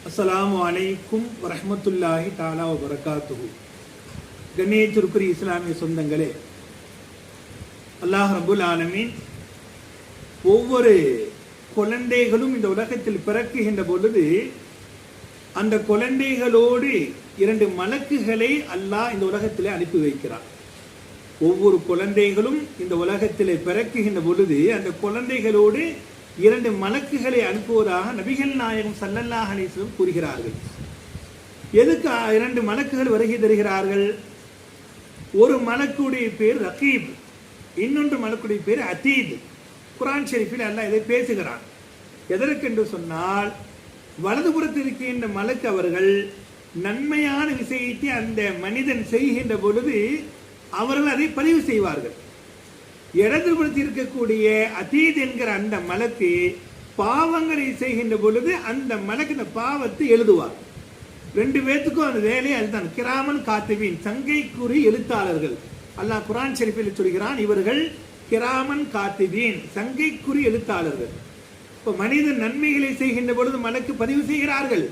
அஸ்ஸலாமு அலைக்கும் வரஹ்மத்துல்லாஹி தஆலா வபரகாத்துஹு. கண்ணியத்திற்குரிய இஸ்லாமிய சொந்தங்களே, அல்லாஹ் ரப்புல் ஆலமீன் ஒவ்வொரு குழந்தைகளும் இந்த உலகத்தில் பிறக்குகின்ற பொழுது அந்த குழந்தைகளோடு 2 மலக்குகளை அல்லாஹ் இந்த உலகத்திலே அனுப்பி வைக்கிறார். ஒவ்வொரு குழந்தைகளும் இந்த உலகத்திலே பிறக்குகின்ற பொழுது அந்த குழந்தைகளோடு 2 மலக்குகளை அனுப்புவதாக நபிகள் நாயகம் ஸல்லல்லாஹு அலைஹி வஸல்லம் கூறுகிறார்கள். எதுக்கு 2 மலக்குகள் வருகை தருகிறார்கள்? ஒரு மலக்குடைய பேர் ரகீப், இன்னொன்று மலக்குடைய பேர் அதீத். குர்ஆன் ஷரீஃபில் அல்லாஹ் இதை பேசுகிறான். எதற்கென்று சொன்னால், வலதுபுறத்தில் இருக்கின்ற மலக்கு அவர்கள் நன்மையான விஷயத்தை அந்த மனிதன் செய்கின்ற பொழுது அவர்கள் அதை பதிவு செய்வார்கள். இடதுபுறத்தில் இருக்கக்கூடிய அதீத் என்கிற அந்த மலக்கு பாவங்களை செய்கின்ற பொழுது அந்த மலக்கு இந்த பாவத்தை எழுதுவார். 2 பேத்துக்கும் அந்த வேலையை அதுதான். கிராமன் காத்திபீன், சங்கைக்குறி எழுத்தாளர்கள். அல்லாஹ் குர்ஆன் ஷரீஃபில் சொல்கிறான், இவர்கள் கிராமன் காத்திபீன், சங்கைக்குறி எழுத்தாளர்கள். இப்போ மனிதன் நன்மைகளை செய்கின்ற பொழுது மலக்கு பதிவு செய்கிறார்கள்,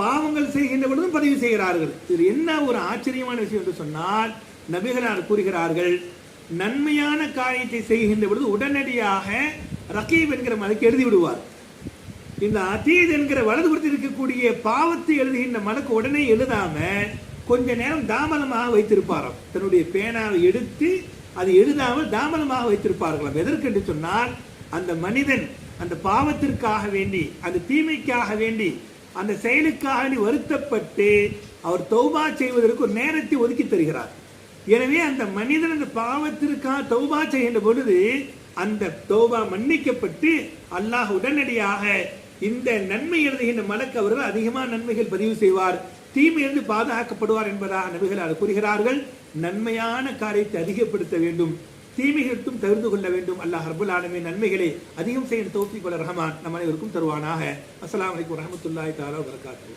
பாவங்கள் செய்கின்ற பொழுதும் பதிவு செய்கிறார்கள். இது என்ன ஒரு ஆச்சரியமான விஷயம் என்று சொன்னால், நபிகளார் கூறுகிறார்கள், நன்மையான காரியத்தை செய்கின்ற பொழுது உடனடியாக ரகீப் என்கிற மலக்கு எழுதி விடுவார். இந்த அதீத் என்கிற வலதுபுறத்தில் இருக்கக்கூடிய பாவத்தை எழுதுகின்ற மலக்கு உடனே எழுதாம கொஞ்ச நேரம் தாமதமாக வைத்திருப்பாராம். தன்னுடைய பேனாவை எடுத்து அது எழுதாமல் தாமதமாக வைத்திருப்பார்களாம். எதற்கென்று சொன்னால், அந்த மனிதன் அந்த பாவத்திற்காக வேண்டி, அந்த தீமைக்காக வேண்டி, அந்த செயலுக்காக வேண்டி வருத்தப்பட்டு அவர் தௌபா செய்வதற்கு ஒரு நேரத்தை ஒதுக்கி தருகிறார். எனவே அந்த மனிதன் அந்த பாவத்திற்காக தௌபா செய்கின்ற பொழுது அந்த தௌபா மன்னிக்கப்பட்டு அல்லாஹ் உடனடியாக இந்த நன்மை எழுதுகின்ற மலக்கு அவர்கள் அதிகமான நன்மைகள் பதிவு செய்வார், தீமையிலிருந்து பாதுகாக்கப்படுவார் என்பதாக நபிகள் கூறுகிறார்கள். நன்மையான காரியத்தை அதிகப்படுத்த வேண்டும், தீமைகளுக்கும் தவிர்த்து கொள்ள வேண்டும். அல்லாஹ் ரப்புல் ஆலமீன் நன்மைகளை அதிகம் செய்ய தௌஃபீக் வல்ல ரஹ்மான் நம் அனைவருக்கும் தருவானாக. அஸ்ஸலாமு அலைக்கும் வரஹ்மத்துல்லாஹி தஆலா வபரகாத்துஹு.